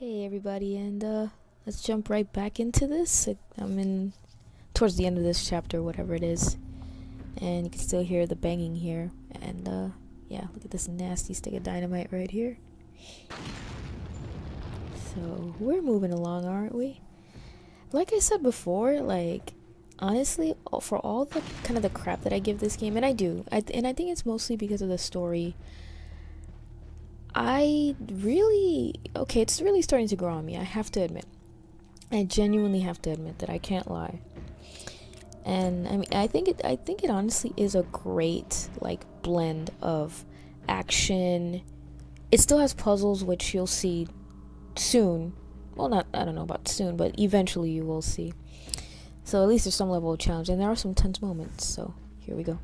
Hey everybody, and let's jump right back into this. I'm in towards the end of this chapter, whatever it is, and you can still hear the banging here. And yeah, look at this nasty stick of dynamite right here. So we're moving along, aren't we? Like I said before, like honestly, for all the kind of the crap that I give this game, and I do, and I think it's mostly because of the story. It's really starting to grow on me. I have to admit. I genuinely have to admit that I can't lie. And I mean, I think it honestly is a great like blend of action. It still has puzzles, which you'll see soon. Well, not I don't know about soon, but eventually you will see. So at least there's some level of challenge, and there are some tense moments. So here we go.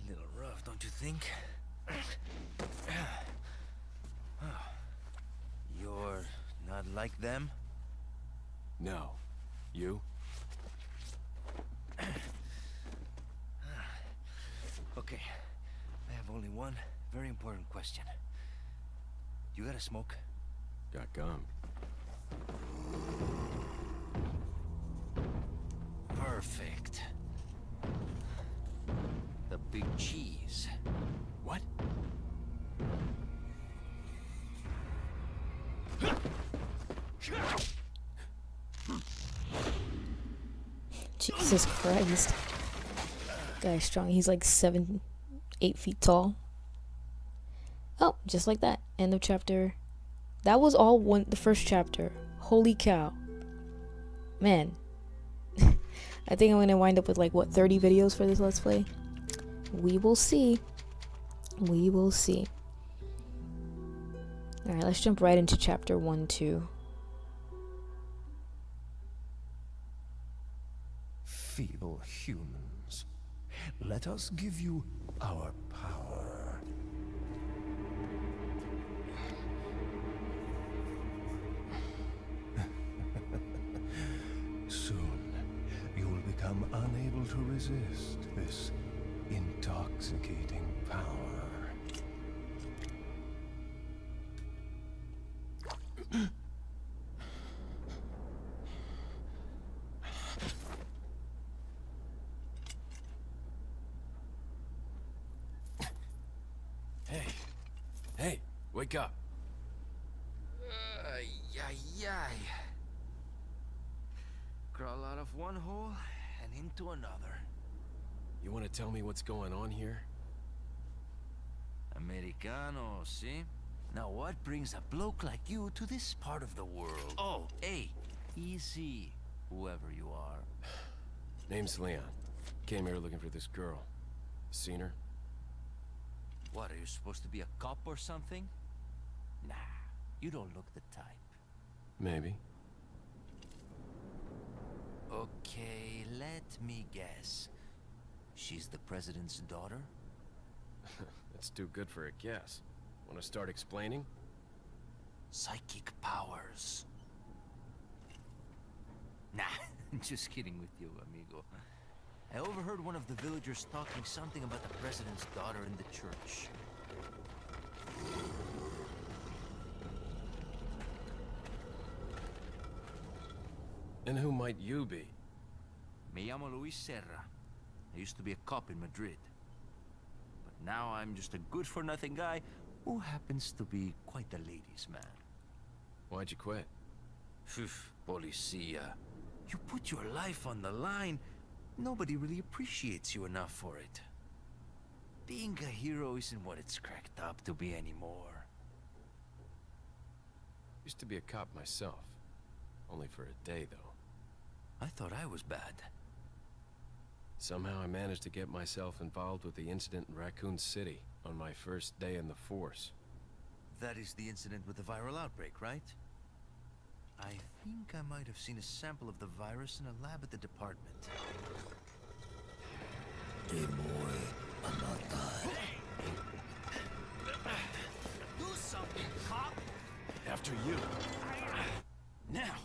Little rough, don't you think? You're not like them? No. You? Okay, I have only one very important question. You got a smoke? Got gum. Perfect. The big cheese. What? Jesus Christ, guy's strong. He's like 8 feet tall. Oh, just like that. End of chapter. That was all the first chapter. Holy cow. Man. I think I'm gonna wind up with like, what, 30 videos for this Let's Play? We will see. We will see. Alright, let's jump right into chapter 1, 2. Feeble humans, let us give you our power. Soon, you will become unable to resist this intoxicating power. Hey, wake up. Ay. Crawl out of one hole and into another. You want to tell me what's going on here? Americano, see? Now what brings a bloke like you to this part of the world? Oh, hey, easy, whoever you are. Name's Leon. Came here looking for this girl. Seen her? What, are you supposed to be a cop or something? Nah, you don't look the type. Maybe. Okay, let me guess. She's the president's daughter? That's too good for a guess. Want to start explaining? Psychic powers. Nah, just kidding with you, amigo. I overheard one of the villagers talking something about the president's daughter in the church. And who might you be? Me llamo Luis Serra. I used to be a cop in Madrid. But now I'm just a good-for-nothing guy who happens to be quite the ladies' man. Why'd you quit? Phew, policia. You put your life on the line. Nobody really appreciates you enough for it. Being a hero isn't what it's cracked up to be anymore. Used to be a cop myself. Only for a day, though. I thought I was bad. Somehow I managed to get myself involved with the incident in Raccoon City on my first day in the force. That is the incident with the viral outbreak, right? I think I might have seen a sample of the virus in a lab at the department. Do something, cop! After you. Now!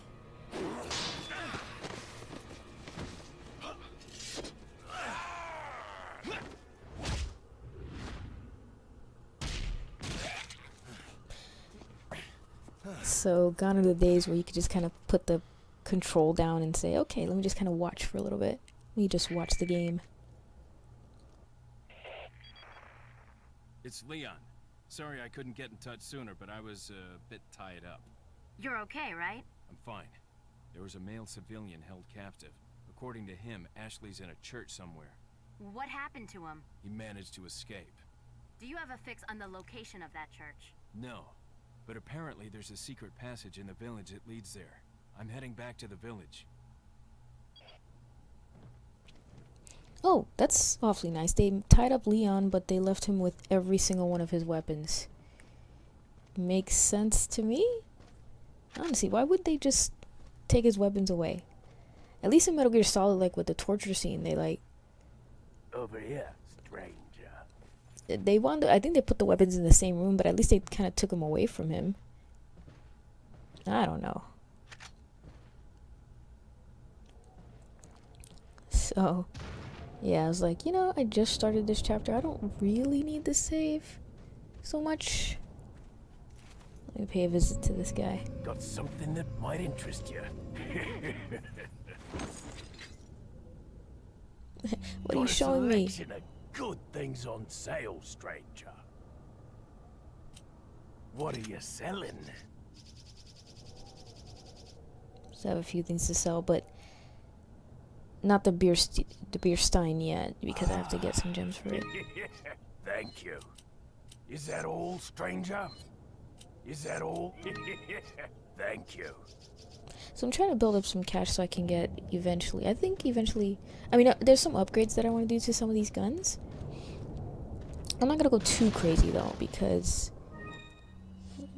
So gone are the days where you could just kind of put the control down and say, okay, let me just kind of watch for a little bit. Let me just watch the game. It's Leon. Sorry I couldn't get in touch sooner, but I was a bit tied up. You're okay, right? I'm fine. There was a male civilian held captive. According to him, Ashley's in a church somewhere. What happened to him? He managed to escape. Do you have a fix on the location of that church? No, but apparently there's a secret passage in the village that leads there. I'm heading back to the village. Oh, that's awfully nice. They tied up Leon, but they left him with every single one of his weapons. Makes sense to me? Honestly, why would they just take his weapons away? At least in Metal Gear Solid, like with the torture scene, they like... Over here, stranger. They wanted, I think they put the weapons in the same room, but at least they kind of took them away from him. I don't know. So, yeah, I was like, you know, I just started this chapter. I don't really need to save so much. Let me pay a visit to this guy. Got something that might interest you. What are you showing me? Got a selection of good things on sale, stranger. What are you selling? So I have a few things to sell, but not the beer stein yet, because I have to get some gems for it. Thank you. Is that all, stranger? Is that all? Thank you. So I'm trying to build up some cash so I can get eventually. I think eventually... I mean, there's some upgrades that I want to do to some of these guns. I'm not going to go too crazy, though, because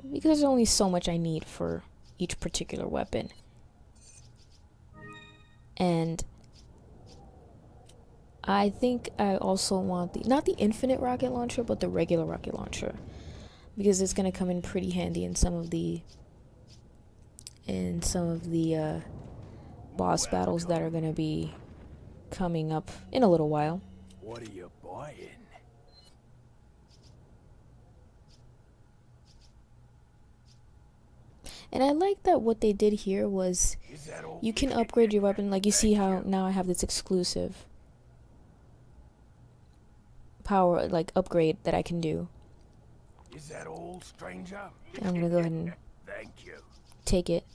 there's only so much I need for each particular weapon. And I think I also want the... not the infinite rocket launcher, but the regular rocket launcher. Because it's going to come in pretty handy in some of the... boss battles that are going to be coming up in a little while. What are you buying? And I like that what they did here was you can upgrade your weapon. Like you see how now I have this exclusive power, like upgrade that I can do. Is that all, stranger? I'm going to go ahead and Thank you. take it.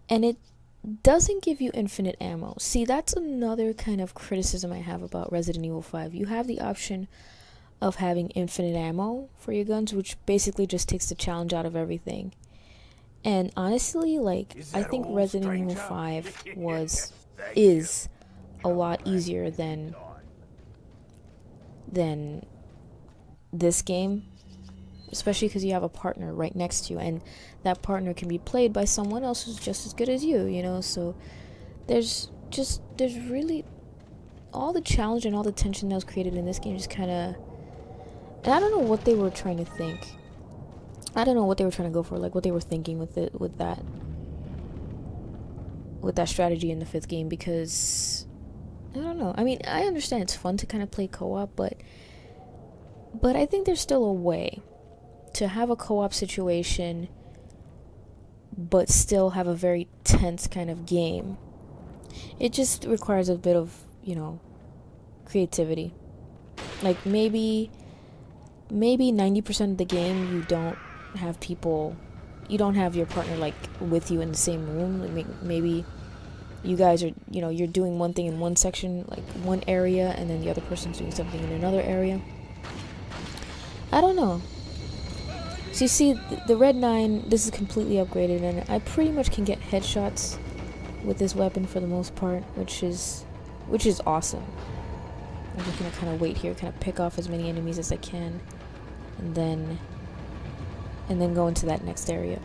And it doesn't give you infinite ammo. See, that's another kind of criticism I have about Resident Evil 5. You have the option of having infinite ammo for your guns, which basically just takes the challenge out of everything. And honestly, like, I think Resident Evil 5 is a lot easier than this game. Especially because you have a partner right next to you, and that partner can be played by someone else who's just as good as you, you know? So there's really all the challenge and all the tension that was created in this game just kind of... And I don't know what they were trying to think. I don't know what they were trying to go for, like what they were thinking with that strategy in the 5th game, because I don't know. I mean, I understand it's fun to kind of play co-op, but I think there's still a way to have a co-op situation but still have a very tense kind of game. It just requires a bit of, you know, creativity. Like maybe 90% of the game you don't have your partner like with you in the same room. Like, maybe you guys are, you know, you're doing one thing in one section, like one area, and then the other person's doing something in another area. I don't know. So you see, the Red 9, this is completely upgraded, and I pretty much can get headshots with this weapon for the most part, which is awesome. I'm just gonna kind of wait here, kind of pick off as many enemies as I can, and then go into that next area.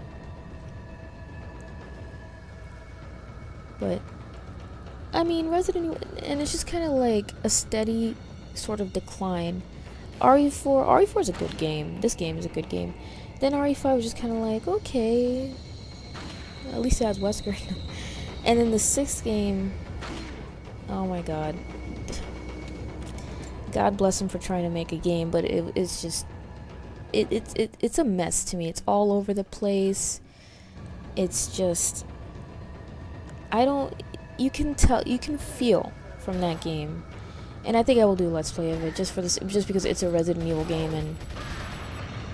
But I mean, Resident Evil, and it's just kind of like a steady sort of decline. RE4 is a good game. This game is a good game. Then RE5 was just kind of like, okay, at least it has Wesker. And then the 6th game, oh my god. God bless him for trying to make a game, but it's just, it's a mess to me. It's all over the place. it's just, I don't, you can tell, you can feel from that game, and I think I will do a Let's Play of it just for this, just because it's a Resident Evil game, and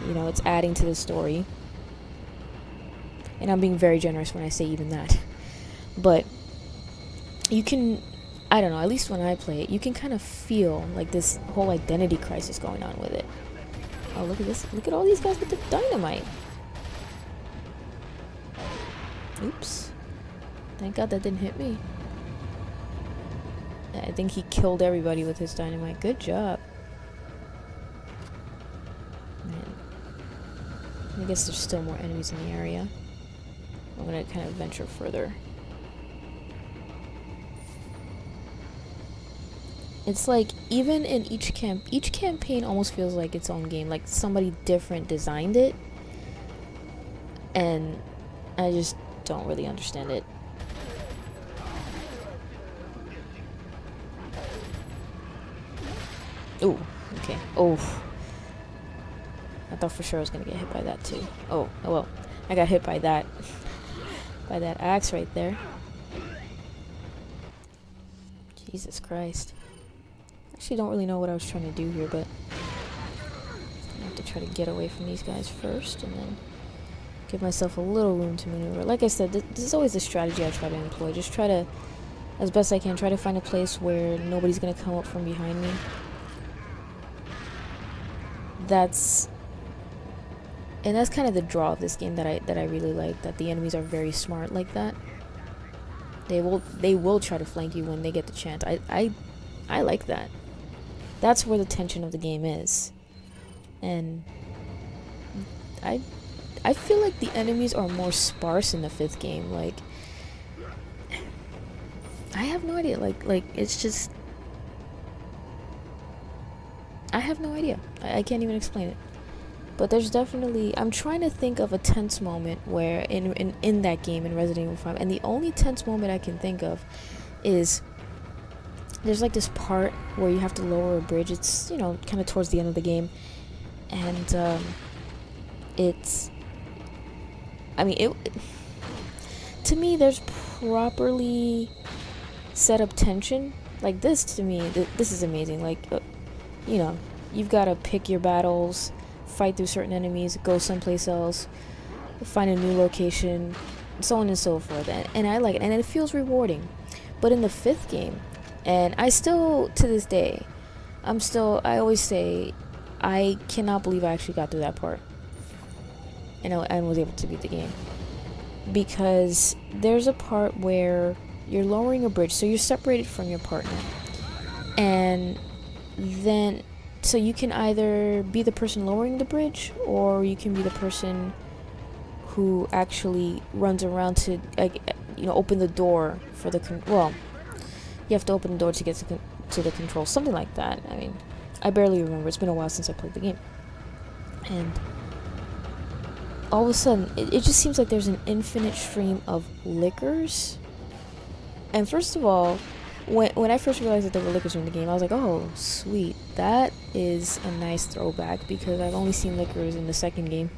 you know, it's adding to the story. And I'm being very generous when I say even that. But you can, I don't know, at least when I play it, you can kind of feel like this whole identity crisis going on with it. Oh, look at this. Look at all these guys with the dynamite. Oops. Thank God that didn't hit me. I think he killed everybody with his dynamite. Good job. Man. I guess there's still more enemies in the area. I'm gonna kind of venture further. It's like, even in each campaign almost feels like its own game. Like somebody different designed it. And I just don't really understand it. Ooh, okay. Oh. I thought for sure I was gonna get hit by that too. Oh well. I got hit by that. By that axe right there. Jesus Christ. Actually don't really know what I was trying to do here, but I have to try to get away from these guys first and then give myself a little room to maneuver. Like I said, this is always the strategy I try to employ. Just try to, as best I can, try to find a place where nobody's gonna come up from behind me. That's kind of the draw of this game that I really like, that the enemies are very smart like that. They will try to flank you when they get the chance. I like that. That's where the tension of the game is. And I feel like the enemies are more sparse in the 5th game. Like, I have no idea. Like it's just, I have no idea. I can't even explain it. But there's definitely, I'm trying to think of a tense moment where in that game, in Resident Evil 5, and the only tense moment I can think of is there's like this part where you have to lower a bridge. It's, you know, kind of towards the end of the game, and it's, I mean, to me, there's properly set up tension. Like this, to me, this is amazing. Like, you know, you've got to pick your battles, fight through certain enemies, go someplace else, find a new location, so on and so forth. And I like it, and it feels rewarding. But in the 5th game, and I still, to this day, I always say, I cannot believe I actually got through that part. And I was able to beat the game. Because there's a part where you're lowering a bridge, so you're separated from your partner. And then, so you can either be the person lowering the bridge, or you can be the person who actually runs around to, you know, open the door for the, well, you have to open the door to get to the control, something like that. I mean, I barely remember. It's been a while since I played the game. And all of a sudden, it just seems like there's an infinite stream of lickers. And first of all, when I first realized that there were lickers in the game, I was like, oh, sweet. That is a nice throwback, because I've only seen lickers in the 2nd game.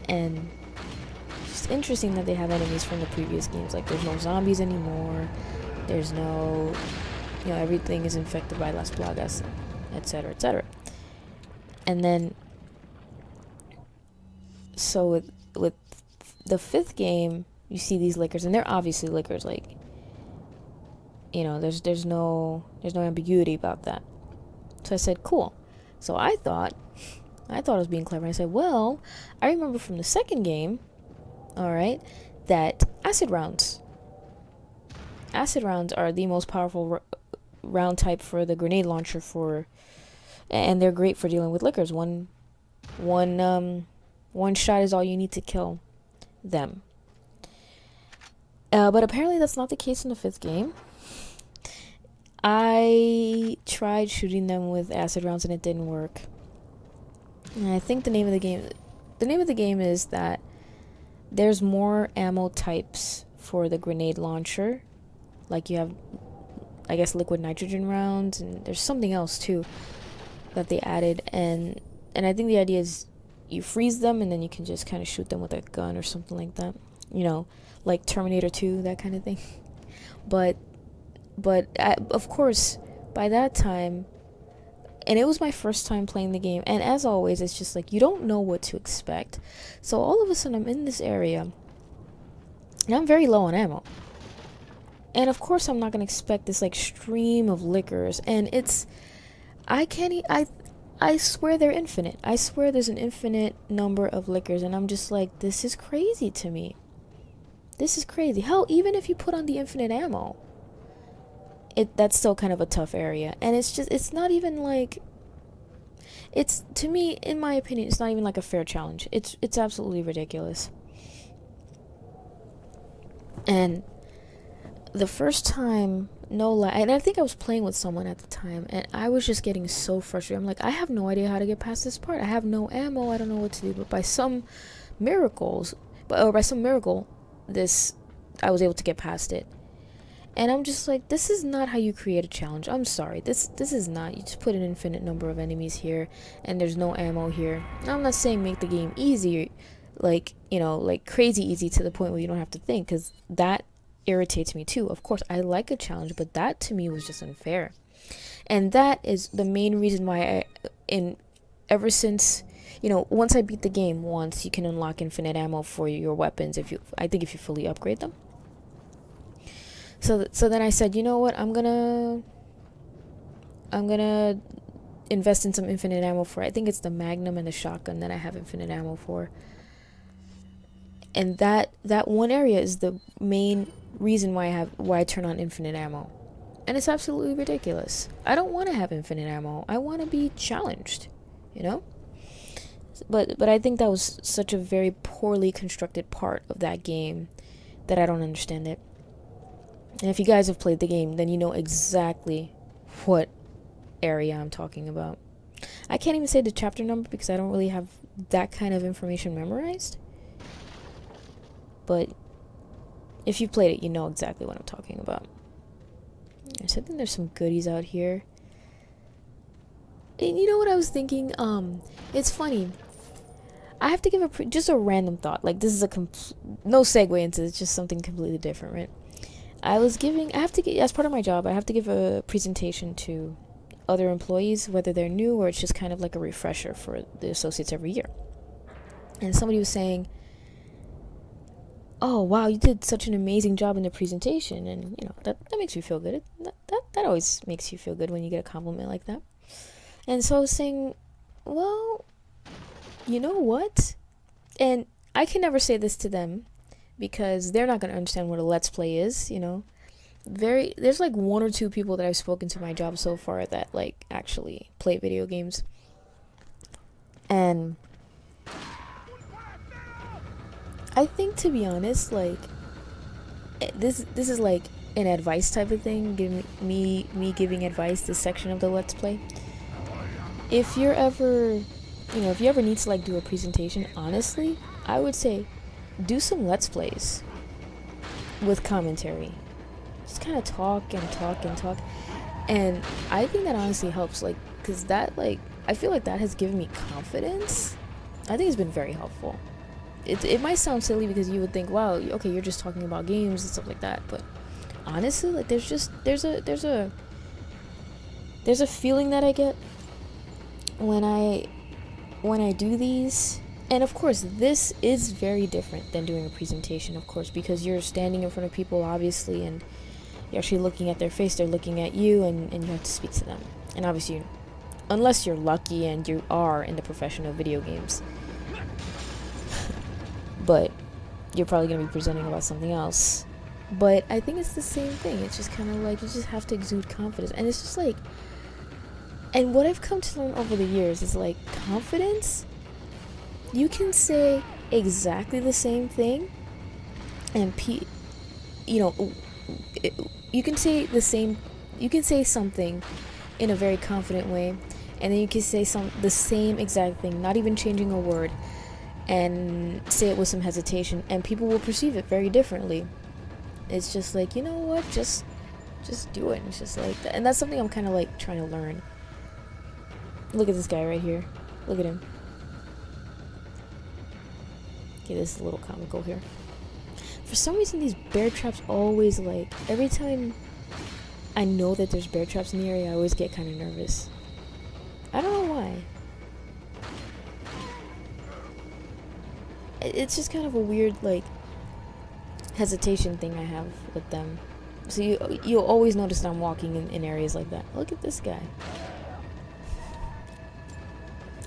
And it's interesting that they have enemies from the previous games. Like, there's no zombies anymore. There's no, you know, everything is infected by Las Plagas, etc., etc. And then, so with the 5th game, you see these lickers, and they're obviously lickers. Like, you know, there's no ambiguity about that. So I said, cool. So I thought I was being clever. I said, well, I remember from the 2nd game, all right, that acid rounds are the most powerful round type for the grenade launcher, and they're great for dealing with lickers. One shot is all you need to kill them. But apparently that's not the case in the 5th game. I tried shooting them with acid rounds and it didn't work. And I think the name of the game is that there's more ammo types for the grenade launcher. Like, you have, I guess, liquid nitrogen rounds, and there's something else too that they added, and I think the idea is you freeze them and then you can just kind of shoot them with a gun or something like that, you know, like Terminator 2, that kind of thing. but of course, by that time, and it was my first time playing the game, and as always, it's just like you don't know what to expect. So all of a sudden I'm in this area and I'm very low on ammo, and of course I'm not gonna expect this like stream of liquors, and it's I swear they're infinite. I swear there's an infinite number of liquors, and I'm just like, this is crazy to me. This is crazy. Hell, even if you put on the infinite ammo, that's still kind of a tough area. And it's not even like, it's, to me, in my opinion, it's not even like a fair challenge. It's absolutely ridiculous. And the first time, no lie, and I think I was playing with someone at the time, and I was just getting so frustrated. I'm like, I have no idea how to get past this part. I have no ammo. I don't know what to do. But by some miracle, I was able to get past it. And I'm just like, this is not how you create a challenge. I'm sorry. This is not. You just put an infinite number of enemies here, and there's no ammo here. I'm not saying make the game easy, like, you know, like crazy easy to the point where you don't have to think, because that irritates me too. Of course, I like a challenge, but that to me was just unfair. And that is the main reason why ever since, you know, once I beat the game once, you can unlock infinite ammo for your weapons if you fully upgrade them. So then I said, you know what, I'm gonna invest in some infinite ammo for, I think it's the Magnum and the shotgun that I have infinite ammo for. And that one area is the main reason why I turn on infinite ammo. And it's absolutely ridiculous. I don't want to have infinite ammo. I want to be challenged, you know? But I think that was such a very poorly constructed part of that game that I don't understand it. And if you guys have played the game, then you know exactly what area I'm talking about. I can't even say the chapter number because I don't really have that kind of information memorized. But if you played it, you know exactly what I'm talking about. I think there's some goodies out here. And you know what I was thinking? It's funny. I have to give just a random thought. Like, this is no segue into it, it's just something completely different, right? as part of my job, I have to give a presentation to other employees, whether they're new or it's just kind of like a refresher for the associates every year. And somebody was saying, oh wow, you did such an amazing job in the presentation, and you know that makes you feel good. That always makes you feel good when you get a compliment like that. And so I was saying, well, you know what, and I can never say this to them because they're not going to understand what a let's play is, you know. There's like one or two people that I've spoken to my job so far that like actually play video games, and I think, to be honest, like this is like an advice type of thing, giving advice, this section of the let's play. If you ever need to like do a presentation, honestly, I would say do some let's plays with commentary. Just kind of talk and talk and talk, and I think that honestly helps, like, because that, like, I feel like that has given me confidence. I think it's been very helpful. It might sound silly because you would think, wow, okay, you're just talking about games and stuff like that, but honestly, like, there's a feeling that I get when I do these. And of course, this is very different than doing a presentation, of course, because you're standing in front of people, obviously, and you're actually looking at their face, they're looking at you, and you have to speak to them. And obviously, unless you're lucky and you are in the profession of video games, but you're probably going to be presenting about something else. But I think it's the same thing. It's just kind of like, you just have to exude confidence. And it's just like, and what I've come to learn over the years is, like, confidence, you can say exactly the same thing, and you can say something in a very confident way, and then you can say the same exact thing, not even changing a word, and say it with some hesitation, and people will perceive it very differently. It's just like, you know what, just do it. It's just like that. And that's something I'm kind of like trying to learn. Look at this guy right here. Look at him. Okay, this is a little comical here. For some reason, these bear traps always, like, every time I know that there's bear traps in the area, I always get kind of nervous. I don't know why. It's just kind of a weird, like, hesitation thing I have with them. So you'll always notice that I'm walking in areas like that. Look at this guy.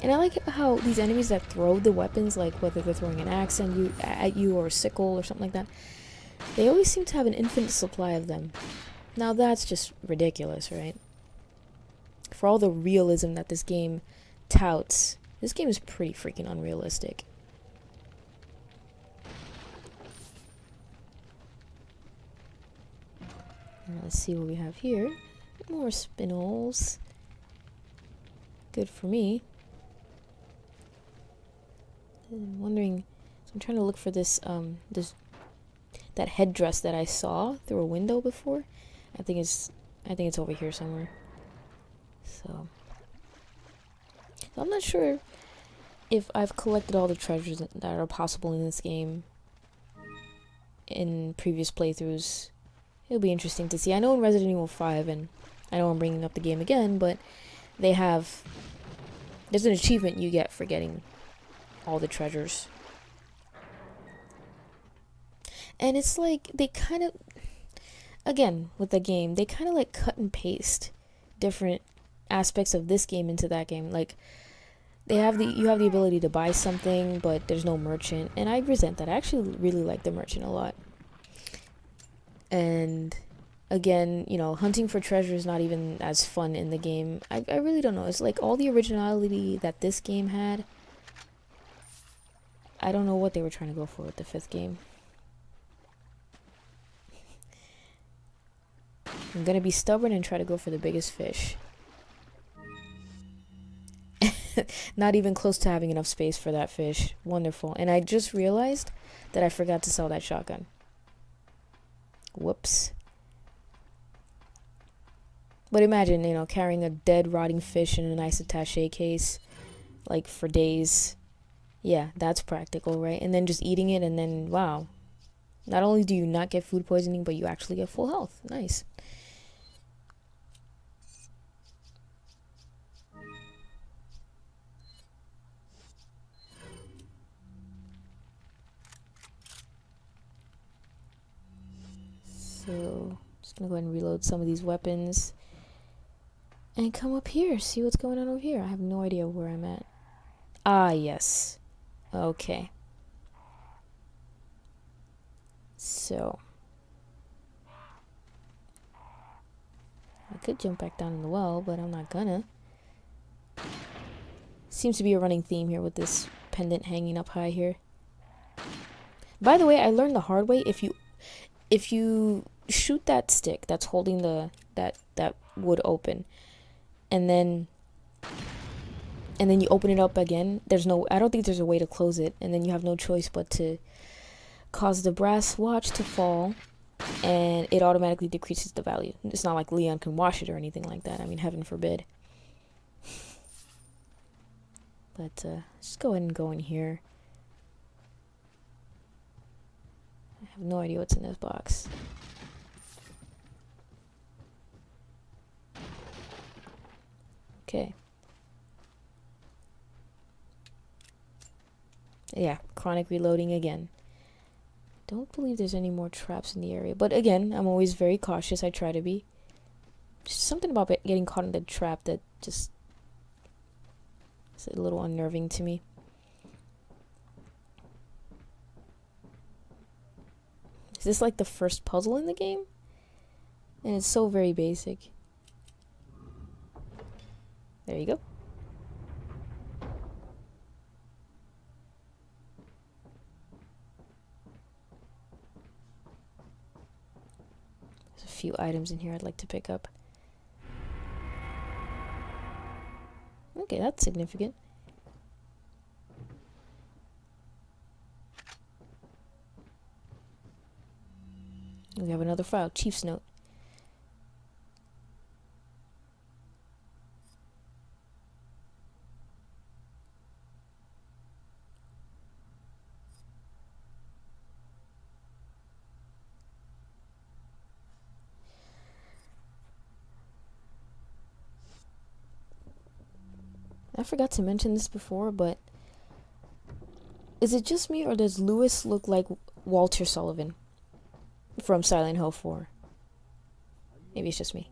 And I like how these enemies that throw the weapons, like whether they're throwing an axe at you or a sickle or something like that, they always seem to have an infinite supply of them. Now that's just ridiculous, right? For all the realism that this game touts, this game is pretty freaking unrealistic. Now let's see what we have here. More spinels. Good for me. I'm wondering, so I'm trying to look for this that headdress that I saw through a window before. I think it's over here somewhere. So I'm not sure if I've collected all the treasures that are possible in this game in previous playthroughs. It'll be interesting to see. I know in Resident Evil 5, and I know I'm bringing up the game again, but there's an achievement you get for getting all the treasures. And it's like, they kind of, again, with the game, they kind of like cut and paste different aspects of this game into that game. Like, you have the ability to buy something, but there's no merchant, and I resent that. I actually really like the merchant a lot. And again, you know, hunting for treasure is not even as fun in the game. I really don't know. It's like all the originality that this game had. I don't know what they were trying to go for with the 5th game. I'm gonna be stubborn and try to go for the biggest fish. Not even close to having enough space for that fish. Wonderful. And I just realized that I forgot to sell that shotgun. Whoops. But imagine, you know, carrying a dead, rotting fish in a nice attaché case, like, for days. Yeah, that's practical, right? And then just eating it, and then, wow. Not only do you not get food poisoning, but you actually get full health. Nice. So, just gonna go ahead and reload some of these weapons. And come up here, see what's going on over here. I have no idea where I'm at. Ah, yes. Okay. So. I could jump back down in the well, but I'm not gonna. Seems to be a running theme here with this pendant hanging up high here. By the way, I learned the hard way, if you shoot that stick that's holding that wood open, and then you open it up again, I don't think there's a way to close it, and then you have no choice but to cause the brass watch to fall, and it automatically decreases the value. It's not like Leon can wash it or anything like that. I mean, heaven forbid. But let's go ahead and go in here. I have no idea what's in this box. Okay. Yeah, chronic reloading again. Don't believe there's any more traps in the area. But again, I'm always very cautious. I try to be. Just something about getting caught in the trap that just is a little unnerving to me. Is this like the first puzzle in the game? And it's so very basic. There you go. There's a few items in here I'd like to pick up. Okay, that's significant. We have another file, Chief's Note. I forgot to mention this before, but is it just me or does Lewis look like Walter Sullivan from Silent Hill 4? Maybe it's just me.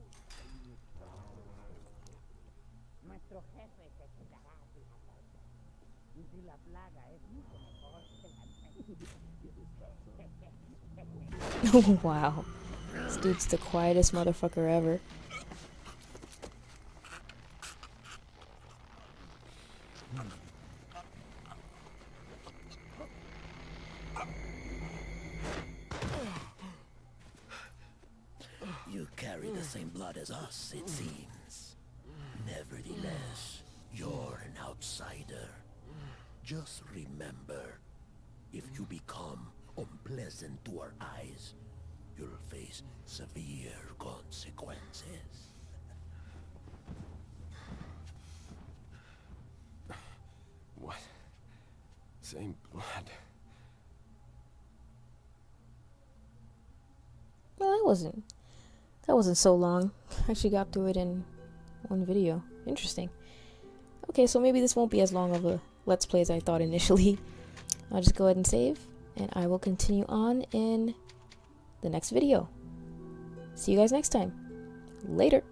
Wow. This dude's the quietest motherfucker ever. You carry the same blood as us, it seems. Nevertheless, you're an outsider. Just remember, if you become unpleasant to our eyes, you'll face severe consequences. What? Same blood. Well, that wasn't so long. I actually got through it in one video. Interesting. Okay, so maybe this won't be as long of a Let's Play as I thought initially. I'll just go ahead and save, and I will continue on in the next video. See you guys next time. Later.